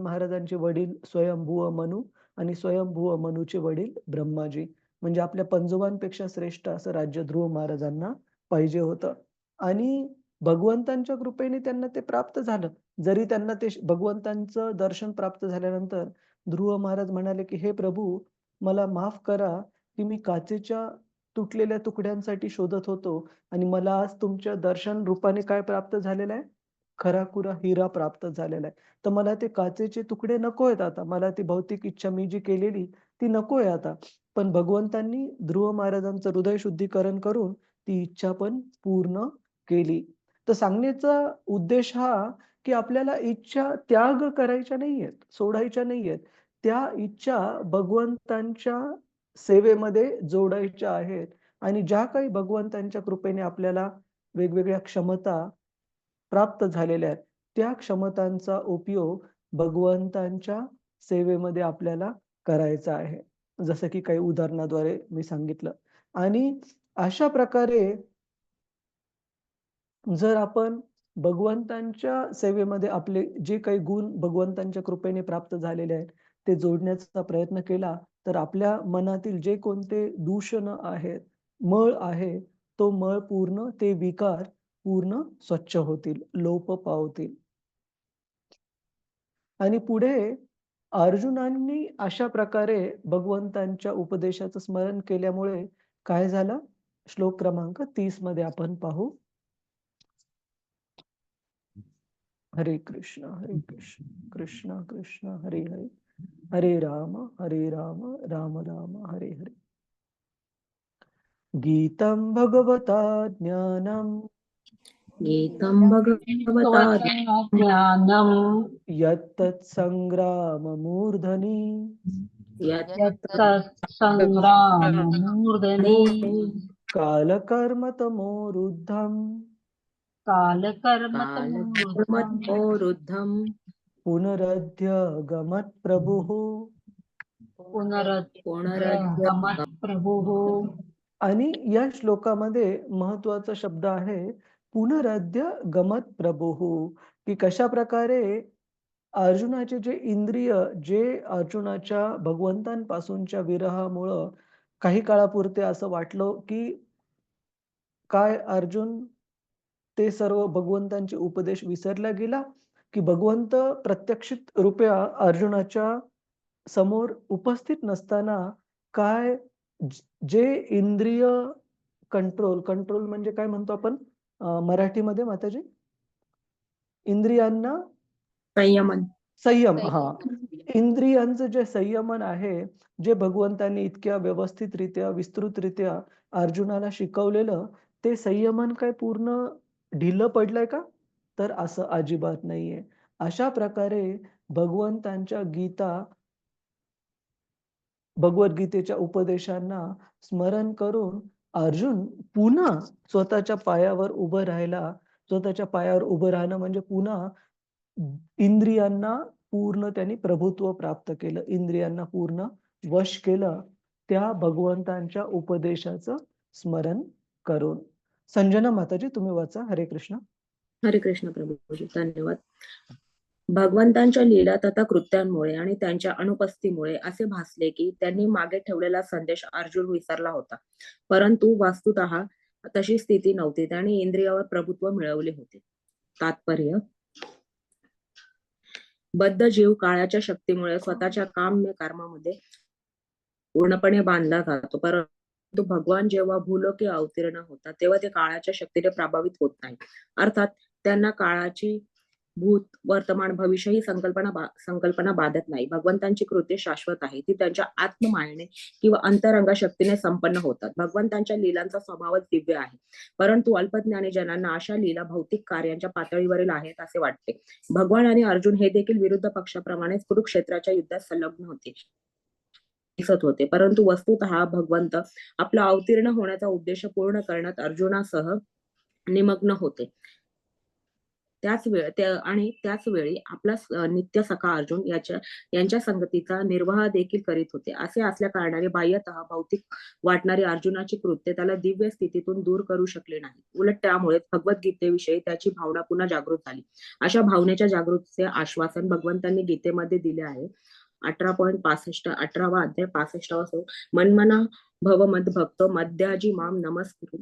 महाराजांचे वडील स्वयंभुव मनू आणि स्वयंभुव मनूचे वडील ब्रह्माजी. म्हणजे आपल्या पंजोबांपेक्षा श्रेष्ठ असं राज्य ध्रुव महाराजांना पाहिजे होतं. आणि भगवंतांच्या कृपेने त्यांना ते प्राप्त झालं. जरी त्यांना ते भगवंतांचं दर्शन प्राप्त झाल्यानंतर ध्रुव महाराज म्हणाले की हे प्रभू, मला माफ करा की मी काचेच्या तुटलेल्या तुकड्यांसाठी शोधत होतो आणि मला आज तुमच्या दर्शन रूपाने काय प्राप्त झालेलं आहे? खराखुरा हिरा प्राप्त झालेला आहे. तर मला ते काचेचे तुकडे नको आहेत आता. मला ती भौतिक इच्छा मी जी केलेली ती नको आहे आता. पण भगवंतांनी ध्रुव महाराजांचं हृदय शुद्धीकरण करून ती इच्छा पण पूर्ण केली. तर सांगण्याचा उद्देश हा की आपल्याला इच्छा त्याग करायच्या नाहीयेत, सोडायच्या नाहीयेत. त्या इच्छा भगवंतांच्या सेवेमध्ये जोडायच्या आहेत आणि ज्या काही भगवंतांच्या कृपेने आपल्याला वेगवेगळ्या क्षमता प्राप्त झालेल्या आहेत, त्या क्षमतांचा उपयोग भगवंतांच्या सेवेमध्ये आपल्याला करायचा आहे. जसं की काही उदाहरणाद्वारे मी सांगितलं. आणि अशा प्रकारे जर आपण भगवंतांच्या सेवेमध्ये आपले जे काही गुण भगवंतांच्या कृपेने प्राप्त झालेले आहेत, ते जोडण्याचा प्रयत्न केला, तर आपल्या मनातील जे कोणते दूषण आहेत, मळ आहे, तो मळ पूर्ण, ते विकार पूर्ण स्वच्छ होतील, लोप पावतील. आणि पुढे अर्जुनांनी अशा प्रकारे भगवंतांच्या उपदेशाचं स्मरण केल्यामुळे काय झालं? श्लोक क्रमांक 30 मध्ये आपण पाहू. हरे कृष्ण कृष्ण कृष्ण हरे हरे, हरे राम राम राम हरे हरे. गीतं भगवता ज्ञानं गीतं भगवता ज्ञानम् यत्तत् संग्राममूर्धनि संग्राममूर्धनि कालकर्मतमोरुद्धम् कालकर्मतमोरुद्धम् पुनरद्य गमत्प्रभुः. पुनरद्यगमत्प्रभुः. आणि या श्लोकामध्ये महत्वाचा शब्द आहे पुनरद्य गमत प्रभुः, की कशा प्रकारे अर्जुनाचे जे इंद्रिय, जे अर्जुनाच्या भगवंतांपासूनच्या विरहामुळं काही काळापुरते असं वाटलं की काय अर्जुन ते सर्व भगवंतांचे उपदेश विसरला गेला, की भगवंत प्रत्यक्षित रूपे अर्जुनाच्या समोर उपस्थित नसताना काय जे इंद्रिय कंट्रोल म्हणजे काय म्हणतो आपण मराठीमध्ये माताजी? इंद्रियांना संयम. इंद्रियांचं जे संयमन आहे, जे भगवंतांनी इतक्या व्यवस्थितरित्या विस्तृतरित्या अर्जुनाला शिकवलेलं, ते संयमन काय पूर्ण ढिलं पडलंय का? तर असं अजिबात नाहीये. अशा प्रकारे भगवंतांच्या भगवद्गीतेच्या उपदेशांना स्मरण करून अर्जुन पुन्हा स्वतःच्या पायावर उभं राहिला. स्वतःच्या पायावर उभं राहणं म्हणजे पुन्हा इंद्रियांना पूर्ण त्यांनी प्रभुत्व प्राप्त केलं. इंद्रियांना पूर्ण वश केलं त्या भगवंतांच्या उपदेशाचं स्मरण करून. संजना माताजी तुम्ही वाचा. हरे कृष्ण. हरे कृष्ण प्रभूजी, धन्यवाद. भगवंतांच्या लीला तथा कृत्यांमुळे आणि त्यांच्या अनुपस्थितीमुळे असे भासले की त्यांनी मागे ठेवलेला संदेश अर्जुन विसरला होता. परंतु वस्तुतः तशी स्थिती नव्हती. त्यांनी इंद्रियावर प्रभुत्व मिळवले होते. तात्पर्य: बद्ध जीव काळाच्या शक्तीमुळे स्वतःच्या काम्य कर्मामध्ये पूर्णपणे बांधला जातो, परंतु भगवान जेव्हा भूलोकी अवतीर्ण होतात तेव्हा ते काळाच्या शक्तीने प्रभावित होत नाही. अर्थात त्यांना काळाची भूत, वर्तमान, भविष्य ही संकल्पना बाधत नाही. भगवंतांची कृत्य शाश्वत आहे. ती त्यांच्या आत्ममायेने किंवा अंतरंग शक्तीने संपन्न होतात. भगवंतांच्या लीलांचा स्वभावच दिव्य आहे. परंतु अल्पज्ञानी जनांना अशा लीला भौतिक कार्यांच्या पातळीवरील आहेत असे वाटते. भगवान आणि अर्जुन हे देखील विरुद्ध पक्षाप्रमाणेच कुरुक्षेत्राच्या युद्धात संलग्न होते दिसत होते. परंतु वस्तुतः भगवंत आपला अवतीर्ण होण्याचा उद्देश पूर्ण करण्यात अर्जुनासह निमग्न होते. त्याच वेळी आपला नित्य सखा अर्जुन यांच्या संगतीचा निर्वाह देखील करीत होते. असे असल्या कारणाने बाह्यतः भौतिक वाटणारी अर्जुनाची कृत्य त्याला दिव्य स्थितीतून दूर करू शकले नाही. उलट त्यामुळे भगवद्गीतेविषयी त्याची भावना पुन्हा जागृत झाली. अशा भावनेच्या जागृतीचे आश्वासन भगवंतांनी गीतेमध्ये दिले आहे. 18.65 अध्याय 65 मनमना भव मद्भक्तो मद्याजी माम नमस्कुरु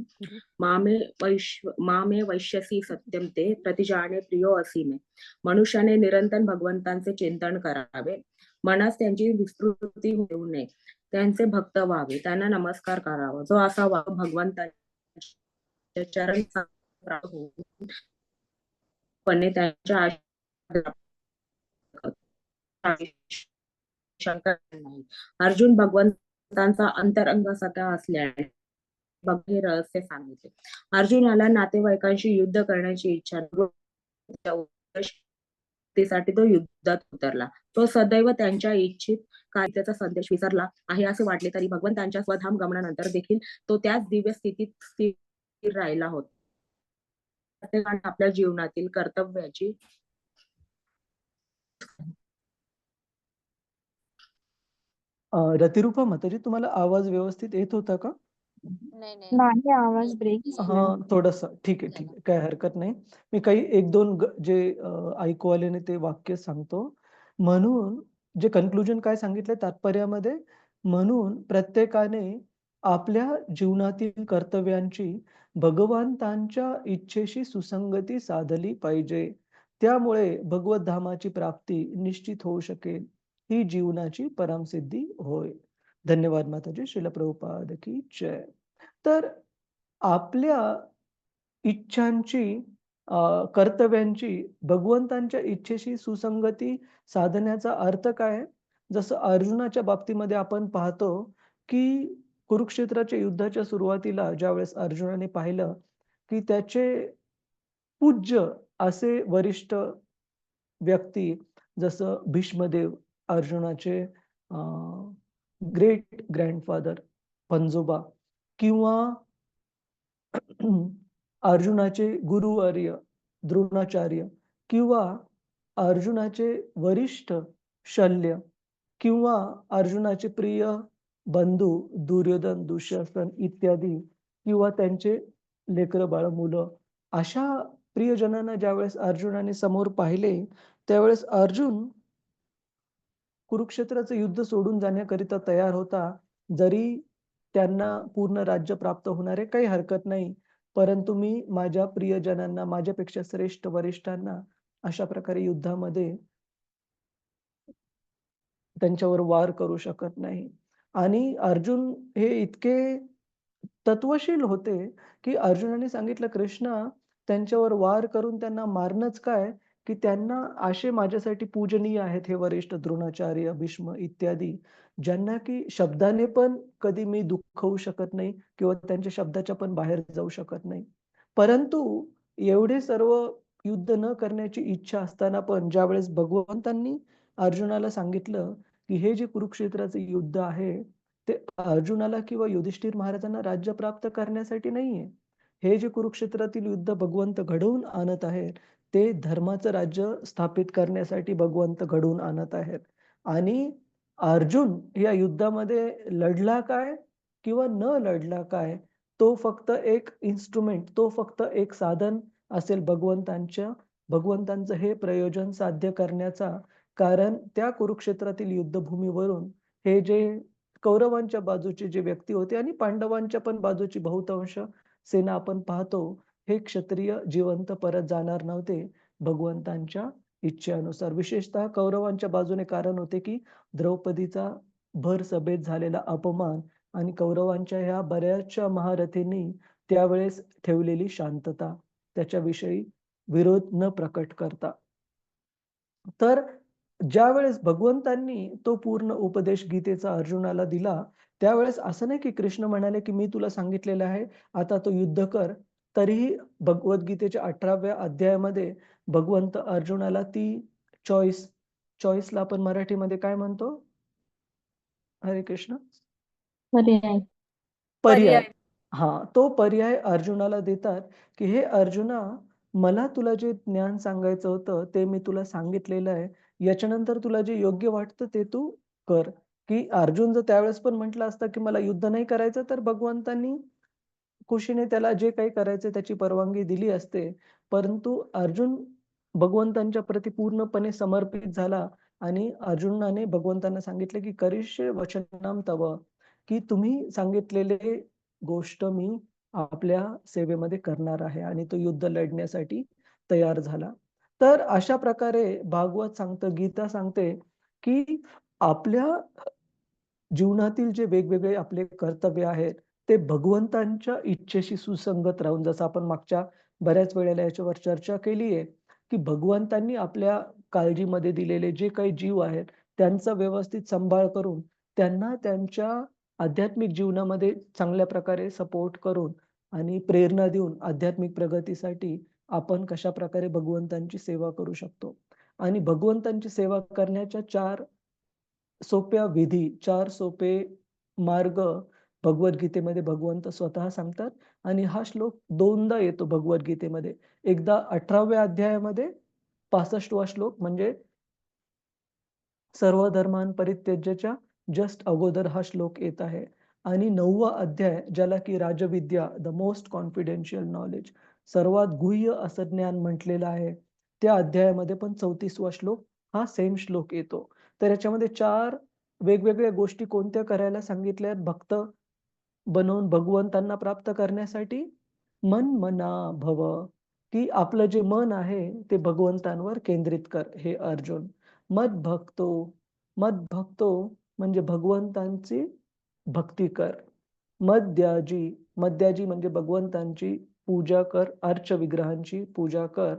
मामे वैश्यसी सत्यम ते प्रतिजाने प्रियो असी मे. मनुष्याने निरंतर भगवंतांचे चिंतन करावे, मनास त्यांची विस्तृती होऊ नये, त्यांचे भक्त व्हावे, त्यांना नमस्कार करावा. जो असा भगवंतांच्या चरण होऊन त्यांच्या शंका नाही. अर्जुन भगवंतांचा अंतरंग सखा असल्याने हे रहस्य सांगितले. अर्जुनाला नातेवाईकांशी युद्ध करण्याची इच्छा साठी तो युद्धात उतरला. तो सदैव त्यांच्या इच्छित कार्याचा संदेश विसरला आहे असे वाटले तरी भगवंतांच्या स्वधाम गमनानंतर देखील तो त्याच दिव्य स्थितीत स्थिर राहिला होता. प्रत्येकाने आपल्या जीवनातील कर्तव्याची रतिरूपा माताजी, तुम्हाला आवाज व्यवस्थित येत होता का? नाही, आवाज ब्रेक हा, थोडासा. ठीक आहे, काय हरकत नाही. मी काही एक दोन जे ऐकू आले ते वाक्य सांगतो. म्हणून जे कन्क्लुजन काय सांगितलं तात्पर्यामध्ये, म्हणून प्रत्येकाने आपल्या जीवनातील कर्तव्यांची भगवंतांच्या इच्छेशी सुसंगती साधली पाहिजे. त्यामुळे भगवत धामाची प्राप्ती निश्चित होऊ शकेल. ही जीवनाची परमसिद्धी होय. धन्यवाद माताजी. श्रील प्रभुपाद की जय. तर आपल्या इच्छांची, कर्तव्यांची भगवंतांच्या इच्छेशी सुसंगती साधण्याचा अर्थ काय? जसं अर्जुनाच्या बाबतीमध्ये आपण पाहतो की कुरुक्षेत्राच्या युद्धाच्या सुरुवातीला ज्यावेळेस अर्जुनाने पाहिलं की त्याचे पूज्य असे वरिष्ठ व्यक्ती जसं भीष्मदेव, अर्जुनाचे ग्रेट ग्रँडफादर पंजोबा, किंवा अर्जुनाचे गुरुवर्य द्रोणाचार्य, किंवा अर्जुनाचे वरिष्ठ शल्य, किंवा अर्जुनाचे प्रिय बंधू दुर्योधन, दुःशासन इत्यादी, किंवा त्यांचे लेकरं बाळ मुलं, अशा प्रियजनांना ज्यावेळेस अर्जुनाने समोर पाहिले त्यावेळेस अर्जुन कुरुक्षेत्राचं युद्ध सोडून जाण्याकरिता तयार होता. जरी त्यांना पूर्ण राज्य प्राप्त होणारे काही हरकत नाही, परंतु मी माझ्या प्रियजनांना, माझ्यापेक्षा श्रेष्ठ वरिष्ठांना अशा प्रकारे युद्धामध्ये त्यांच्यावर वार करू शकत नाही. आणि अर्जुन हे इतके तत्वशील होते की अर्जुनाने सांगितलं, कृष्णा, त्यांच्यावर वार करून त्यांना मारणंच काय, की त्यांना असे माझ्यासाठी पूजनीय आहेत हे वरिष्ठ द्रोणाचार्य, भीष्म इत्यादी, ज्यांना की शब्दाने पण कधी मी दुःखवू शकत नाही किंवा त्यांच्या शब्दाच्या पण बाहेर जाऊ शकत नाही. परंतु एवढे सर्व युद्ध न करण्याची इच्छा असताना पण ज्यावेळेस भगवंतांनी अर्जुनाला सांगितलं की हे जे कुरुक्षेत्राचे युद्ध आहे ते अर्जुनाला किंवा युधिष्ठिर महाराजांना राज्य प्राप्त करण्यासाठी नाहीये. हे जे कुरुक्षेत्रातील युद्ध भगवंत घडवून आणत आहेत ते धर्माचं राज्य स्थापित करण्यासाठी भगवंत घडवून आणत आहेत. आणि अर्जुन या युद्धामध्ये लढला काय किंवा न लढला काय, तो फक्त एक इन्स्ट्रुमेंट, तो फक्त एक साधन असेल भगवंतांचं हे प्रयोजन साध्य करण्याचा. कारण त्या कुरुक्षेत्रातील युद्धभूमीवरून हे जे कौरवांच्या बाजूचे जे व्यक्ती होते आणि पांडवांच्या पण बाजूची बहुतांश सेना आपण पाहतो, हे क्षत्रिय जिवंत परत जाणार नव्हते भगवंतांच्या इच्छेनुसार. विशेषतः कौरवांच्या बाजूने कारण होते की द्रौपदीचा भर सभेत झालेला अपमान आणि कौरवांच्या ह्या बऱ्याचशा महारथींनी त्यावेळेस ठेवलेली शांतता, त्याच्याविषयी विरोध न प्रकट करता. तर ज्यावेळेस भगवंतांनी तो पूर्ण उपदेश गीतेचा अर्जुनाला दिला, त्यावेळेस असं नाही की कृष्ण म्हणाले की मी तुला सांगितलेलं आहे, आता तो युद्ध कर. तरीही भगवद्गीतेच्या 18व्या अध्यायामध्ये भगवंत अर्जुनाला ती चॉईसला आपण मराठीमध्ये काय म्हणतो? हरे कृष्ण. पर्याय. पर्याय. हां, तो पर्याय अर्जुनाला देतात, की "हे अर्जुना, मला तुला जे ज्ञान सांगायचं होतं, ते मी तुला सांगितलेलं आहे. याच्यानंतर तुला जे योग्य वाटतं ते तू कर." की अर्जुन जर त्यावेळेस पण म्हटलं असतं, की मला युद्ध नाही करायचं, तर भगवंतांनी खुशीने त्याला जे काही करायचं त्याची परवानगी दिली असते. परंतु अर्जुन भगवंतांच्या प्रती पूर्णपणे समर्पित झाला आणि अर्जुनाने भगवंतांना सांगितले, की "करिष्ये वचनं तव." की तुम्ही सांगितलेले गोष्ट मी आपल्या सेवेमध्ये करणार आहे आणि तो युद्ध लढण्यासाठी तयार झाला. तर अशा प्रकारे भागवत सांगतं, गीता सांगते, की आपल्या जीवनातील जे वेगवेगळे आपले कर्तव्य आहेत, ते भगवंतांच्या इच्छेशी सुसंगत राहून जसं आपण मागच्या बऱ्याच वेळेला याच्यावर चर्चा केली आहे, की भगवंतांनी आपल्या काळजीमध्ये दिलेले जे काही जीव आहेत, त्यांचा व्यवस्थित सांभाळ करून त्यांना त्यांच्या आध्यात्मिक जीवनामध्ये चांगल्या प्रकारे सपोर्ट करून आणि प्रेरणा देऊन आध्यात्मिक प्रगतीसाठी आपण कशाप्रकारे भगवंतांची सेवा करू शकतो. आणि भगवंतांची सेवा करण्याच्या 4 सोप्या विधी, 4 सोपे मार्ग भगवद्गीतेमध्ये भगवंत स्वतः सांगतात आणि हा श्लोक 2दा येतो भगवद्गीतेमध्ये. एकदा 18व्या अध्यायामध्ये 65वा श्लोक म्हणजे सर्व धर्मान् परित्यज्यच्या जस्ट अगोदर हा श्लोक येत आहे. आणि 9वा अध्याय ज्याला की राजविद्या, द मोस्ट कॉन्फिडेन्शियल नॉलेज, सर्वात गुह्य असं ज्ञान म्हटलेलं आहे. त्या अध्यायामध्ये पण 34वा श्लोक हा सेम श्लोक येतो. तर याच्यामध्ये 4 वेगवेगळ्या गोष्टी कोणत्या करायला सांगितल्या आहेत भक्त बनवून भगवंतांना प्राप्त करण्यासाठी? मन मना भव, की आपलं जे मन आहे ते भगवंतांवर केंद्रित कर हे अर्जुन. मद्भक्तो, मद्भक्तो म्हणजे भगवंतांची भक्ती कर. मद्याजी, मद्याजी म्हणजे भगवंतांची पूजा कर, अर्च विग्रहांची पूजा कर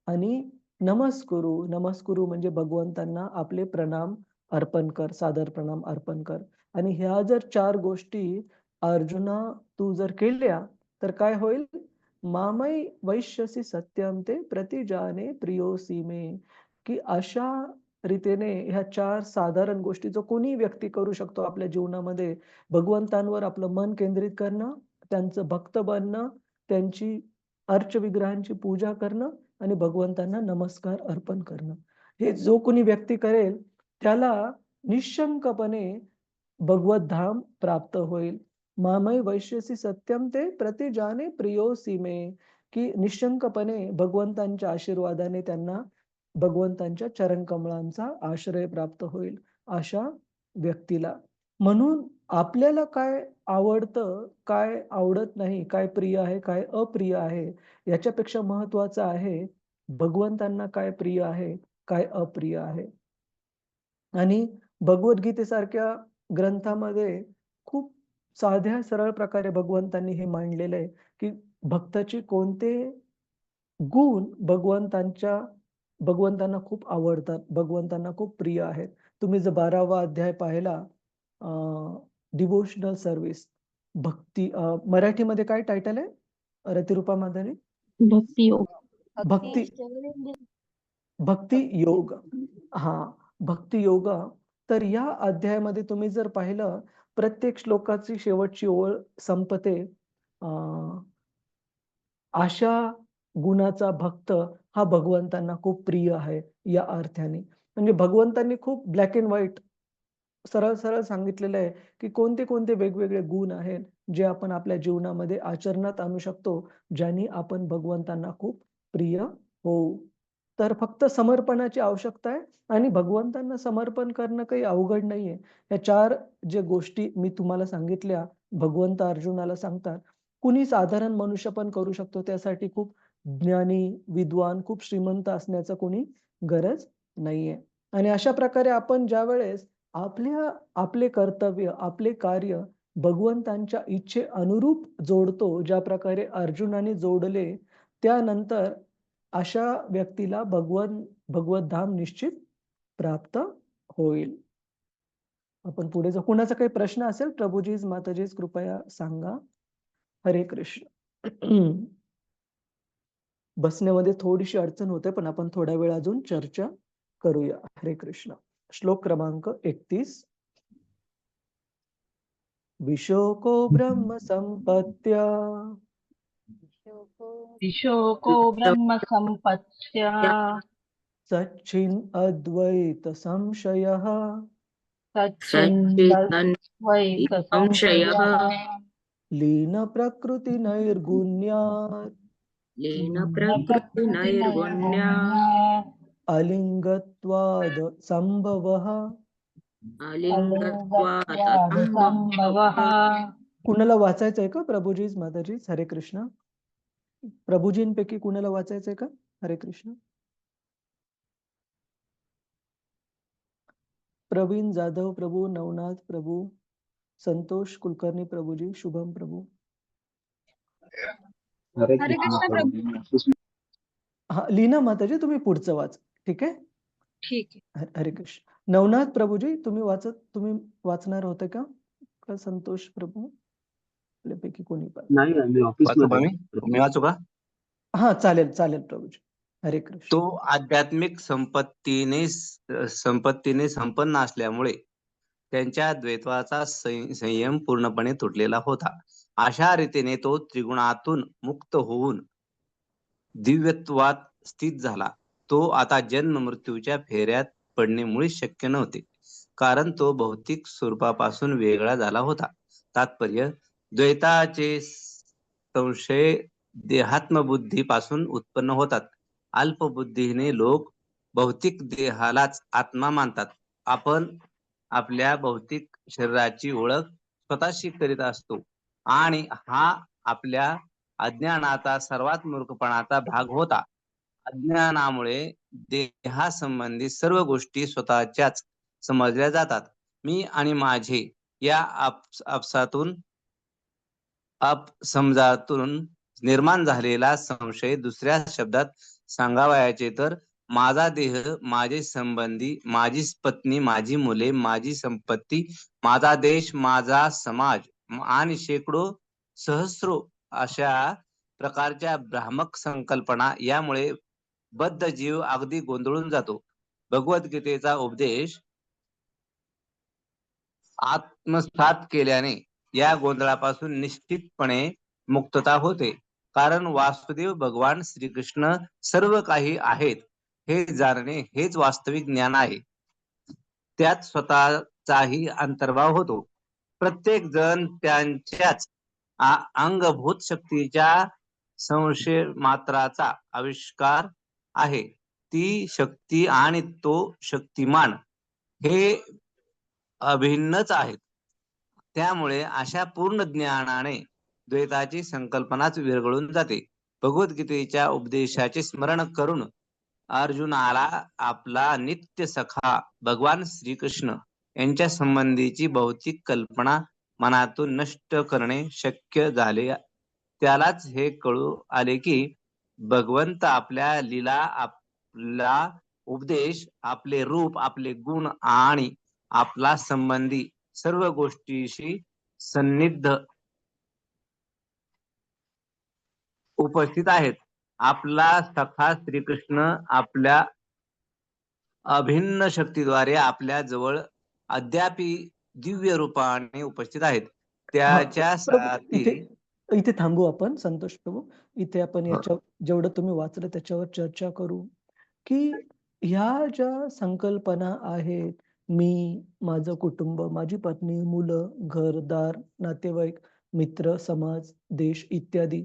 आणि नमस्कुरू, नमस्कुरू म्हणजे भगवंतांना आपले प्रणाम अर्पण कर, सादर प्रणाम अर्पण कर. आणि ह्या जर 4 गोष्टी अर्जुना तू जर केल्या, तर काय होईल? मामई वैश्यसी सत्यम ते प्रतिजाने प्रियोसी मे, की अशा रीतीने ह्या 4 साधारण गोष्टी जो कोणी व्यक्ती करू शकतो आपल्या जीवनामध्ये. भगवंतांवर आपलं मन केंद्रित करणं, त्यांचं भक्त बनणं, त्यांची अर्चविग्रहांची पूजा करणं आणि भगवंतांना नमस्कार अर्पण करणं. हे जो कोणी व्यक्ती करेल, त्याला निःशंकपणे भगवत धाम प्राप्त होईल. मामय वैश्यसी सत्यम ते प्रतिजाने प्रियोसी मे, की निःशंकपणे भगवंतांच्या आशीर्वादाने त्यांना भगवंतांच्या चरणकमळांचा आश्रय प्राप्त होईल, अशा व्यक्तीला. म्हणून आपल्याला काय आवडतं, काय आवडत नाही, काय प्रिय आहे, काय अप्रिय आहे, याच्यापेक्षा महत्त्वाचं आहे भगवंतांना काय प्रिय आहे, काय अप्रिय आहे. आणि भगवद्गीतेसारख्या ग्रंथामध्ये खूप साध्या सरळ प्रकारे भगवंतांनी हे मांडलेलं आहे, की भक्ताचे कोणते गुण भगवंतांना खूप आवडतात, भगवंतांना खूप प्रिय आहेत. तुम्ही जर 12वा अध्याय पाहिला डिव्होशनल सर्व्हिस, मराठीमध्ये काय टायटल आहे? रतिरूपा माधवी? भक्ती योग. भक्ती भक्ती योग. हां, भक्ती योग. तर या अध्यायामध्ये तुम्ही जर पाहिलं, प्रत्येक श्लोकाची शेवटची ओळ संपते अशा गुणाचा भक्त हा भगवंतांना खूप प्रिय आहे या अर्थाने. म्हणजे भगवंतांनी खूप ब्लॅक अँड व्हाईट सरळ-सरळ सांगितलेलं आहे, की कोणते-कोणते वेगवेगळे गुण आहेत, जे आपण आपल्या जीवनामध्ये आचरणात आणू शकतो, ज्याने आपण भगवंतांना खूप प्रिय होऊ. तर फक्त समर्पणाची आवश्यकता आहे आणि भगवंतांना समर्पण करणं काही अवघड नाहीये. या 4 ज्या गोष्टी मी तुम्हाला सांगितल्या, भगवंत अर्जुनाला सांगतात. कुणी साधारण मनुष्य पण करू शकतो. त्यासाठी खूप ज्ञानी, विद्वान, खूप श्रीमंत असण्याचं कोणी गरज नाहीये. आणि अशा प्रकारे आपण ज्यावेळेस आपले कर्तव्य, आपले कार्य भगवंतांच्या इच्छे अनुरूप जोडतो, ज्या प्रकारे अर्जुनाने जोडले, त्यानंतर अशा व्यक्तीला भगवत धाम निश्चित प्राप्त होईल. आपण पुढे जाऊ. कुणाचा काही प्रश्न असेल प्रभुजीज माताजीज कृपया सांगा. हरे कृष्ण. बसण्यामध्ये थोडीशी अडचण होते, पण आपण थोडा वेळ अजून चर्चा करूया. हरे कृष्ण. श्लोक क्रमांक 31. विशोको ब्रह्म संपत्त्या विशोको ब्रह्म संपत्त्या सच्चिन् अद्वैत संशयः सच्चिदद्वैत संशयः संशयः लीन प्रकृती नैर्गुण्यात् लीन प्रकृती नैर्गुण्या अलिंगत्वाद संभवः. अलिंगत्वात् संभवः. कुणाला वाचायचंय का प्रभुजीज माताजीज? हरे कृष्ण. प्रभुजींपैकी कुणाला वाचायचंय का? हरे कृष्ण. प्रवीण जाधव प्रभू, नवनाथ प्रभू, संतोष कुलकर्णी प्रभूजी, शुभम प्रभू. हरे कृष्ण प्रभू. हा लीना माताजी तुम्ही पुढचं वाच. ठीक आहे. ठीक आहे. हरे कृष्ण. नवनाथ प्रभूजी तुम्ही वाचणार होते का? का संतोष प्रभू? आपल्यापैकी कोणी पण. नाही मी ऑफिसमध्ये. मी वाचू का? हा चालेल चालेल प्रभूजी. हरे कृष्ण. तो आध्यात्मिक संपत्तीने संपन्न असल्यामुळे त्यांच्या द्वैताचा संयम पूर्णपणे तुटलेला होता. अशा रीतीने तो त्रिगुणातून मुक्त होऊन दिव्यत्वात स्थित झाला. तो आता जन्म मृत्यूच्या फेऱ्यात पडणे मुळीच शक्य नव्हते, कारण तो भौतिक स्वरूपापासून वेगळा झाला होता. तात्पर्य, द्वैताचे संशय देहात्मबुद्धीपासून उत्पन्न होतात. अल्पबुद्धीने लोक भौतिक देहालाच आत्मा मानतात. आपण आपल्या भौतिक शरीराची ओळख स्वतःशी करीत असतो आणि हा आपल्या अज्ञानाचा सर्वात मूर्खपणाचा भाग होता. अज्ञानामुळे देहासंबंधी सर्व गोष्टी स्वतःच्याच समजल्या जातात. मी आणि माझे या अपसमजातून निर्माण झालेला संशय दुसऱ्या शब्दात सांगावयाचे तर, माझा देह, माझे संबंधी, माझी पत्नी, माझी मुले, माझी संपत्ती, माझा देश, माझा समाज आणि शेकडो सहस्रो अशा प्रकारच्या भ्रामक संकल्पना यामुळे बद्ध जीव अगदी गोंधळून जातो. भगवद्गीतेचा उपदेश आत्मसात केल्याने या गोंधळापासून निश्चितपणे मुक्तता होते. कारण वासुदेव भगवान श्रीकृष्ण सर्व काही आहेत हे जाणणे हेच वास्तविक ज्ञान आहे. त्यात स्वतःचाही अंतर्भाव होतो. प्रत्येक जण त्यांच्याच अंगभूत शक्तीच्या संशय मात्राचा आविष्कार आहे. ती शक्ती आणि तो शक्तिमान हे अभिन्नच आहेत. त्यामुळे अशा पूर्ण ज्ञानाने द्वैताची संकल्पनाच विरघळून जाते. भगवद्गीतेच्या उपदेशाचे स्मरण करून अर्जुनाला आपला नित्य सखा भगवान श्रीकृष्ण यांच्या संबंधीची भौतिक कल्पना मनातून नष्ट करणे शक्य झाले. त्यालाच हे कळू आले की भगवंत आपल्या लीला, आपला उपदेश, आपले रूप, आपले गुण आणि आपला संबंधी सर्व गोष्टीशी सन्निध उपस्थित आहेत. आपला सखा श्रीकृष्ण आपल्या अभिन्न शक्तीद्वारे आपल्या जवळ अद्यापि दिव्य रूपाने उपस्थित आहेत. त्याच्या इथे थांबू आपण संतोष प्रभू. इथे आपण याच्या जेवढं तुम्ही वाचलं त्याच्यावर चर्चा करू की ह्या ज्या संकल्पना आहेत, मी, माझं कुटुंब, माझी पत्नी, मुलं, घरदार, नातेवाईक, मित्र, समाज, देश इत्यादी,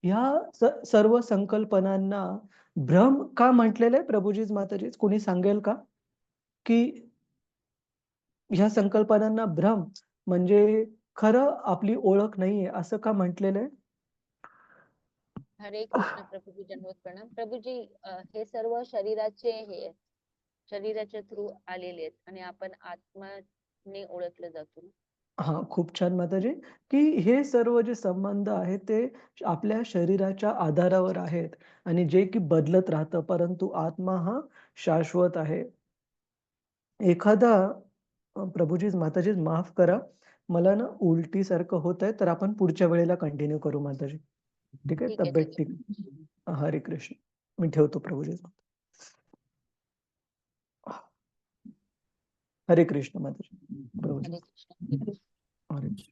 ह्या सर्व संकल्पनांना भ्रम का म्हटलेलं आहे प्रभूजीज माताजीज? कोणी सांगेल का की ह्या संकल्पनांना भ्रम म्हणजे खरं आपली ओळख नाहीये असं का म्हटलेलं आहे? हरे कृष्ण प्रभूजी, जन्मोत प्रणाम प्रभूजी. हे सर्व शरीराच्या थ्रू आलेले आहेत आणि आपण आत्माने ओळखलं जातो. हां, खूप छान माताजी, की हे सर्व जे संबंध आहेत ते आपल्या शरीराच्या आधारावर आहेत आणि जे की बदलत राहतं, परंतु आत्मा हा शाश्वत आहे. एखादा प्रभूजीच माताजी माफ करा, मला ना उलटीसारखं होतंय, तर आपण पुढच्या वेळेला कंटिन्यू करू माताजी. ठीक आहे? ठीक आहे, तब्येत ठीक आहे. ठीक. हरे कृष्ण. मी ठेवतो प्रभूजी. हरे कृष्ण माताजी. प्रभूजी. हरे कृष्ण. हरे कृष्ण.